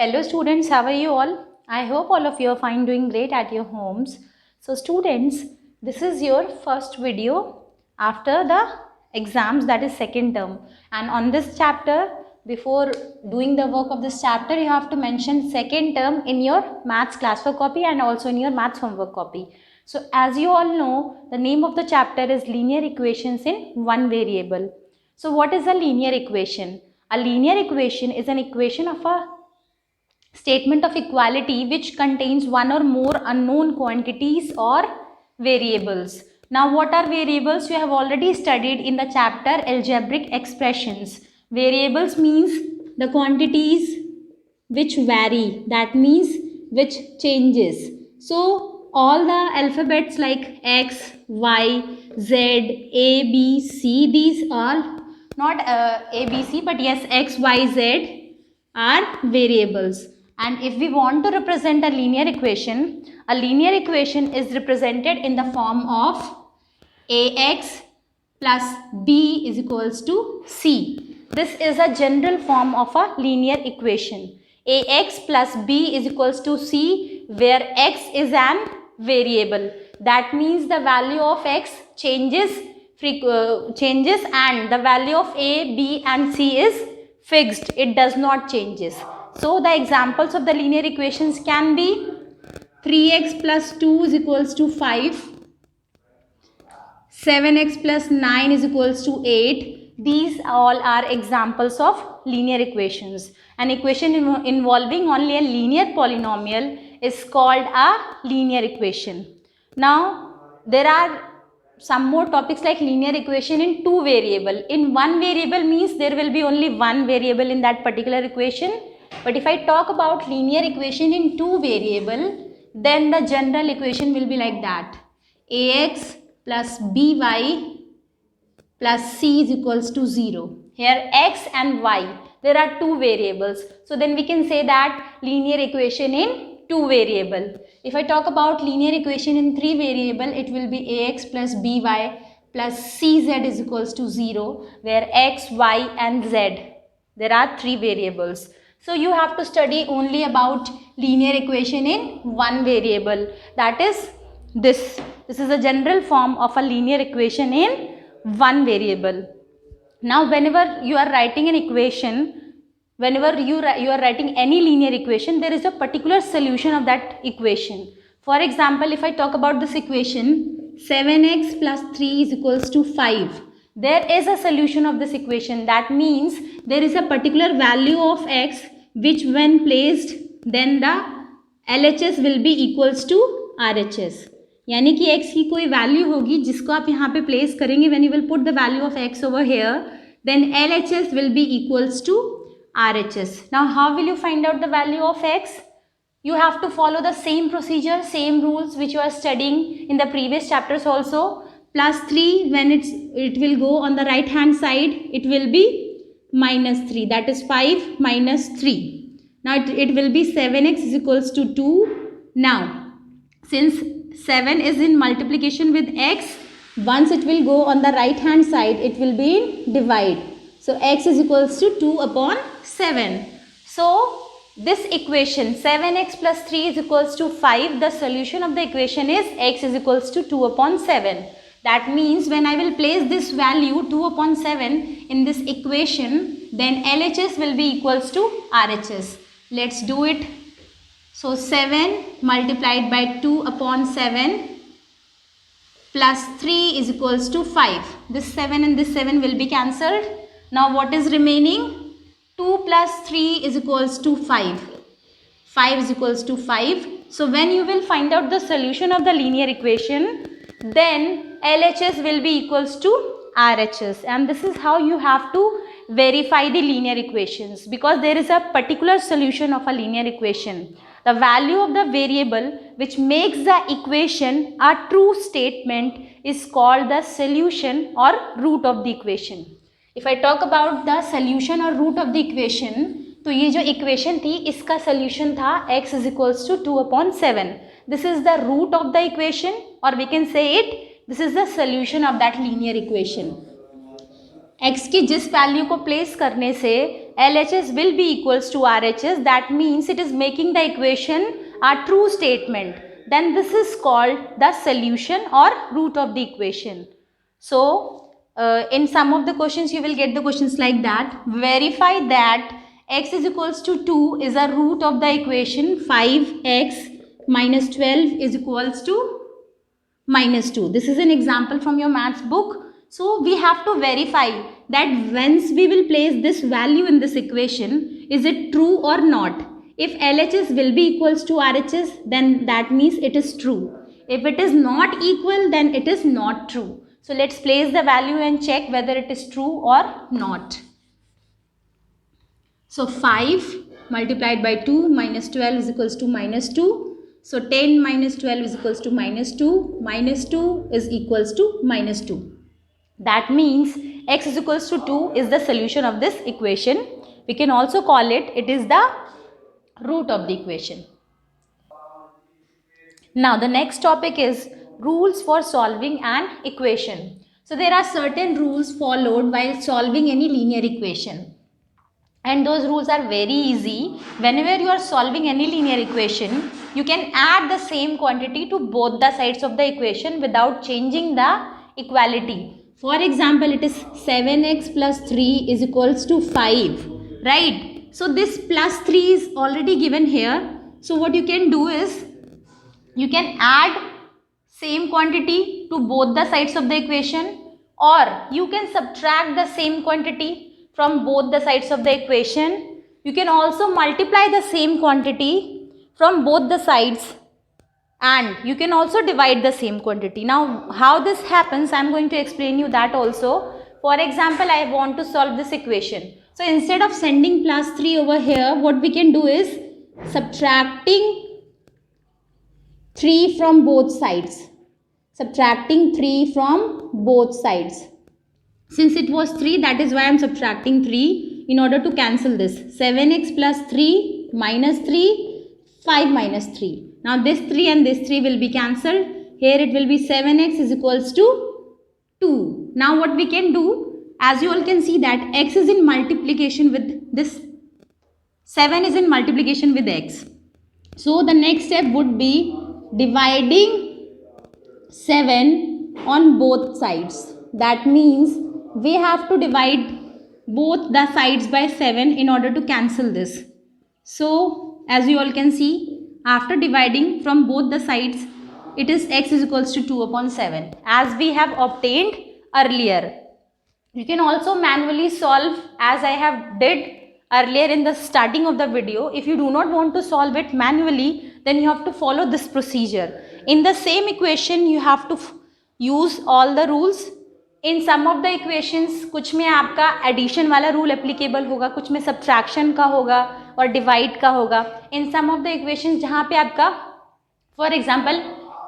Hello students, how are you all? I hope all of you are fine, doing great at your homes. So students, this is your first video after the exams, that is second term. And on this chapter, before doing the work of this chapter, you have to mention second term in your maths classwork copy and also in your maths homework copy. So as you all know, the name of the chapter is linear equations in one variable. So what is a linear equation? A linear equation is an equation of a statement of equality which contains one or more unknown quantities or variables. Now what are variables? You have already studied in the chapter algebraic expressions. Variables means the quantities which vary, that means which changes. So all the alphabets like X, Y, Z, A, B, C, these all not A, B, C, but yes, X, Y, Z are variables. And if we want to represent a linear equation is represented in the form of Ax plus B is equals to C. This is a general form of a linear equation. Ax plus B is equals to C, where x is an variable. That means the value of x changes and the value of A, B and C is fixed. It does not changes. So the examples of the linear equations can be 3x plus 2 is equals to 5. 7x plus 9 is equals to 8. These all are examples of linear equations. An equation involving only a linear polynomial is called a linear equation. Now, there are some more topics like linear equation in two variable. In one variable means there will be only one variable in that particular equation. But if I talk about linear equation in two variable, then the general equation will be like that. Ax plus by plus c is equals to 0. Here x and y, there are two variables. So then we can say that linear equation in two variable. If I talk about linear equation in three variable, it will be ax plus by plus cz is equals to 0, where x, y and z, there are three variables. So you have to study only about linear equation in one variable, that is this. This is a general form of a linear equation in one variable. Now whenever you are writing an equation, whenever you are writing any linear equation, there is a particular solution of that equation. For example, if I talk about this equation, 7x plus 3 is equals to 5. There is a solution of this equation. That means there is a particular value of x which when placed, then the LHS will be equals to RHS. यानी कि x की कोई value होगी जिसको आप यहाँ पे place करेंगे, when you will put the value of x over here, then LHS will be equals to RHS. Now how will you find out the value of x? You have to follow the same procedure, same rules which you are studying in the previous chapters also. Plus 3, when it will go on the right hand side, it will be minus 3, that is 5 minus 3. Now it will be 7x is equals to 2. Now since 7 is in multiplication with x, once it will go on the right hand side, it will be in divide. So x is equals to 2 upon 7. So this equation 7x plus 3 is equals to 5. The solution of the equation is x is equals to 2 upon 7. That means when I will place this value 2 upon 7 in this equation, then LHS will be equals to RHS. Let's do it. So 7 multiplied by 2 upon 7 plus 3 is equals to 5. This 7 and this 7 will be cancelled. Now what is remaining? 2 plus 3 is equals to 5. 5 is equals to 5. So when you will find out the solution of the linear equation, then LHS will be equals to RHS. And this is how you have to verify the linear equations, because there is a particular solution of a linear equation. The value of the variable which makes the equation a true statement is called the solution or root of the equation. If I talk about the solution or root of the equation, तो ये जो equation थी इसका solution था x is equals to 2 upon 7. This is the root of the equation, or we can say it, this is the solution of that linear equation. x की जिस value को place करने से LHS will be equals to RHS, that means it is making the equation a true statement. Then this is called the solution or root of the equation. So in some of the questions you will get the questions like that. Verify that x is equals to 2 is a root of the equation 5x minus 12 is equals to minus 2. This is an example from your maths book. So we have to verify that once we will place this value in this equation, is it true or not? If LHS will be equals to RHS, then that means it is true. If it is not equal, then it is not true. So let's place the value and check whether it is true or not. So 5 multiplied by 2 minus 12 is equals to minus 2. So 10 minus 12 is equals to minus 2. Minus 2 is equals to minus 2. That means x is equals to 2 is the solution of this equation. We can also call it is the root of the equation. Now the next topic is rules for solving an equation. So there are certain rules followed while solving any linear equation. And those rules are very easy. Whenever you are solving any linear equation, you can add the same quantity to both the sides of the equation without changing the equality. For example, it is 7x plus 3 is equals to 5, right? So this plus 3 is already given here. So what you can do is, you can add same quantity to both the sides of the equation, or you can subtract the same quantity from both the sides of the equation. You can also multiply the same quantity from both the sides, and you can also divide the same quantity. Now how this happens, I am going to explain you that also. For example, I want to solve this equation. So instead of sending plus 3 over here, what we can do is subtracting 3 from both sides. Subtracting 3 from both sides. Since it was 3, that is why I am subtracting 3 in order to cancel this. 7x plus 3 minus 3, 5 minus 3. Now this 3 and this 3 will be cancelled. Here it will be 7x is equals to 2. Now what we can do, as you all can see that x is in multiplication with this. 7 is in multiplication with x. So the next step would be dividing 7 on both sides. That means we have to divide both the sides by 7 in order to cancel this. So as you all can see, after dividing from both the sides, it is x is equals to 2 upon 7 as we have obtained earlier. You can also manually solve as I have did earlier in the starting of the video. If you do not want to solve it manually, then you have to follow this procedure. In the same equation, you have to use all the rules. In some of the equations, कुछ में आपका addition वाला rule applicable होगा, कुछ में subtraction का होगा और divide का होगा. In some of the equations जहाँ पे आपका, for example,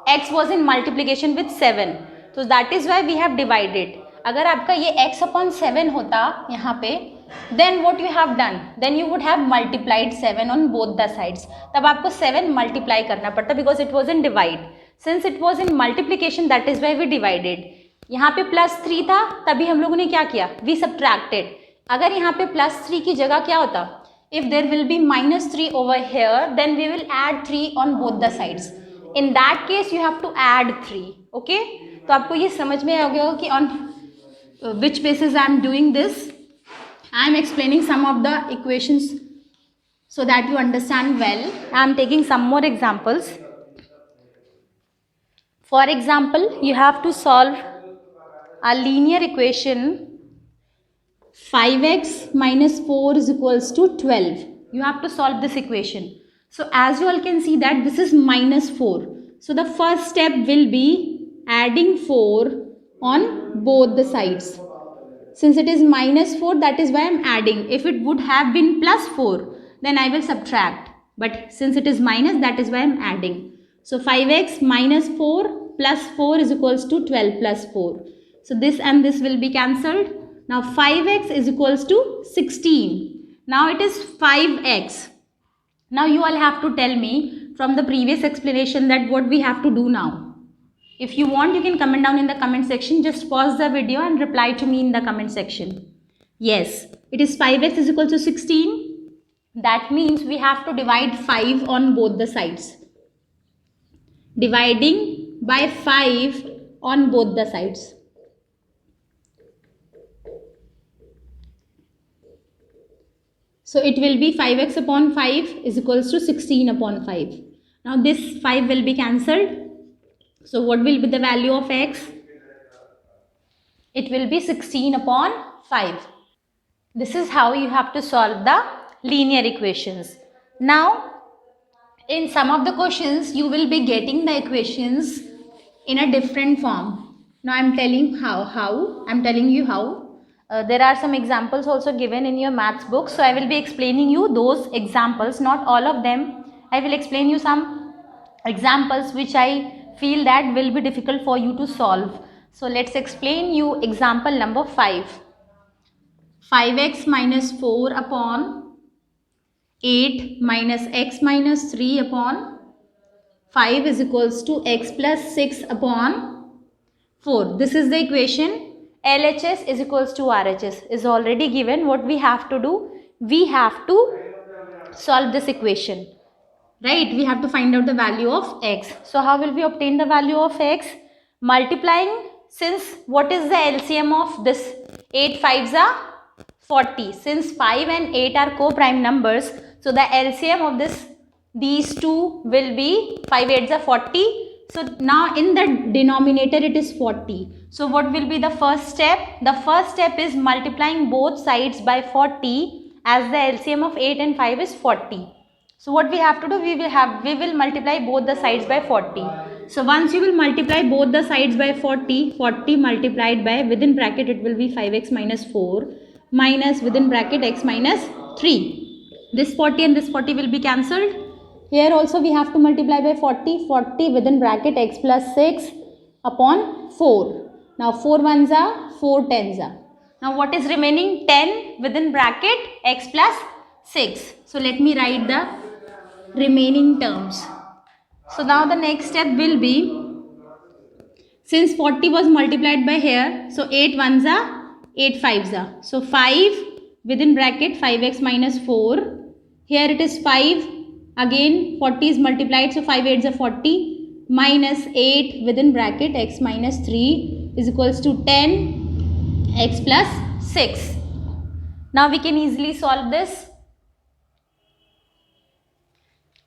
x was in multiplication with 7, so that is why we have divided. अगर आपका ये x upon 7 होता यहाँ पे, then what you have done? Then you would have multiplied 7 on both the sides. तब आपको 7 multiply करना पड़ता because it was in divide. Since it was in multiplication, that is why we divided. यहाँ पे plus 3 था, तभी हम लोगों ने क्या किया? We subtracted. अगर यहाँ पे प्लस 3 की जगह क्या होता? If there will be minus 3 over here, then we will add 3 on both the sides. In that case, you have to add 3. Okay? तो आपको ये समझ में आ गया कि on which basis I am doing this. I am explaining some of the equations so that you understand well. I am taking some more examples. For example, you have to solve a linear equation 5x minus 4 is equals to 12. You have to solve this equation. So as you all can see that this is minus 4. So the first step will be adding 4 on both the sides. Since it is minus 4, that is why I am adding. If it would have been plus 4, then I will subtract. But since it is minus, that is why I am adding. So 5x minus 4 plus 4 is equals to 12 plus 4. So this and this will be cancelled. Now 5x is equals to 16. Now it is 5x. Now you all have to tell me from the previous explanation that what we have to do now. If you want, you can comment down in the comment section. Just pause the video and reply to me in the comment section. Yes, it is 5x is equal to 16. That means we have to divide 5 on both the sides. Dividing by 5 on both the sides. So it will be 5x upon 5 is equals to 16 upon 5. Now this 5 will be cancelled. So what will be the value of x? It will be 16 upon 5. This is how you have to solve the linear equations. Now, in some of the questions, you will be getting the equations in a different form. Now, I am telling you how. There are some examples also given in your maths book. So, I will be explaining you those examples, not all of them. I will explain you some examples which I feel that will be difficult for you to solve. So, let's explain you example number 5. 5x minus 4 upon 8 minus x minus 3 upon 5 is equals to x plus 6 upon 4. This is the equation. LHS is equals to RHS is already given. What we have to do? We have to solve this equation. Right? We have to find out the value of x. So how will we obtain the value of x? Multiplying, since what is the LCM of this? 8 5s are 40. Since 5 and 8 are co-prime numbers, so the LCM of these two will be 5 8s are 40. So now in the denominator it is 40. So what will be the first step? The first step is multiplying both sides by 40, as the LCM of 8 and 5 is 40. So what we have to do? We will multiply both the sides by 40. So once you will multiply both the sides by 40, 40 multiplied by, within bracket it will be 5x minus 4 minus within bracket x minus 3. This 40 and this 40 will be cancelled. Here also we have to multiply by 40. 40 within bracket x plus 6 upon 4. Now 4 1s are 4 10s are. Now what is remaining? 10 within bracket x plus 6. So let me write the remaining terms. So now the next step will be, since 40 was multiplied by here, so 8 1s are 8 5s are. So 5 within bracket 5x minus 4. Here it is 5. Again 40 is multiplied, so 5 8s are 40 minus 8 within bracket x minus 3 is equals to 10 x plus 6. Now we can easily solve this.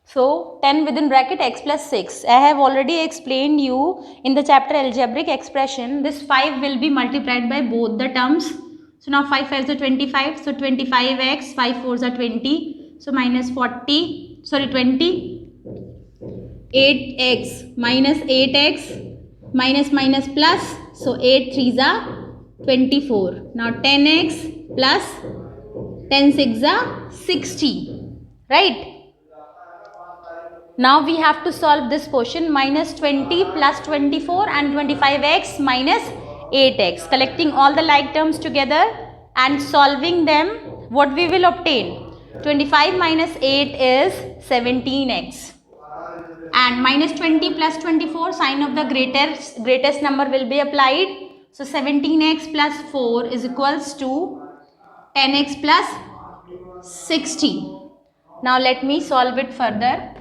So 10 within bracket x plus 6. I have already explained you in the chapter algebraic expression. This 5 will be multiplied by both the terms. So now 5 5s are 25. So 25x, 5 4s are 20. So minus 20. 8x minus 8x minus minus plus. So 8 3s are 24. Now 10x plus 10 6s are 60. Right? Now we have to solve this portion. Minus 20 plus 24 and 25x minus 8x. Collecting all the like terms together and solving them, what we will obtain? 25 minus 8 is 17x. And minus 20 plus 24, sign of the greatest number will be applied. So 17x plus 4 is equals to 10x plus 60. Now let me solve it further.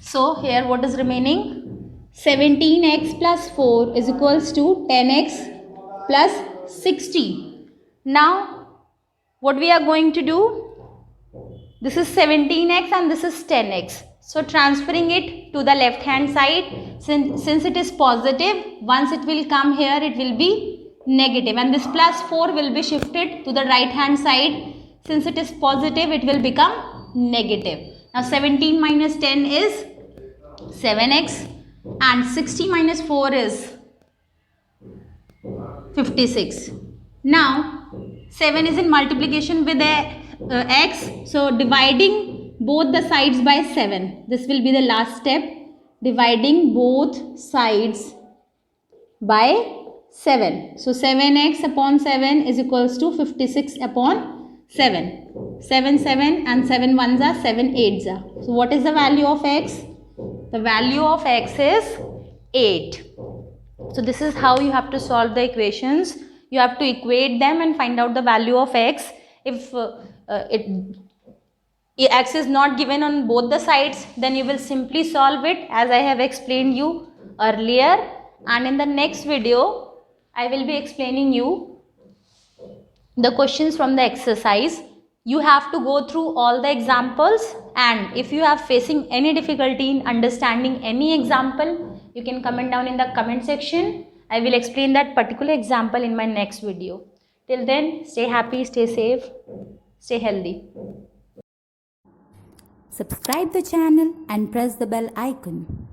So here what is remaining? 17x plus 4 is equals to 10x plus 60. Now what we are going to do? This is 17x and this is 10x. So transferring it to the left hand side, since it is positive, once it will come here it will be negative, and this plus 4 will be shifted to the right hand side. Since it is positive, it will become negative. Now 17 minus 10 is 7x and 60 minus 4 is 56. Now 7 is in multiplication with x. So dividing both the sides by 7. This will be the last step. Dividing both sides by 7. So 7x upon 7 is equals to 56 upon 7. 7 7 and 7 1s are 7 8s are. So what is the value of x? The value of x is 8. So this is how you have to solve the equations. You have to equate them and find out the value of x. If x is not given on both the sides, then you will simply solve it as I have explained you earlier. And in the next video, I will be explaining you the questions from the exercise. You have to go through all the examples, and if you are facing any difficulty in understanding any example, you can comment down in the comment section. I will explain that particular example in my next video. Till then, stay happy, stay safe, stay healthy. Subscribe the channel and press the bell icon.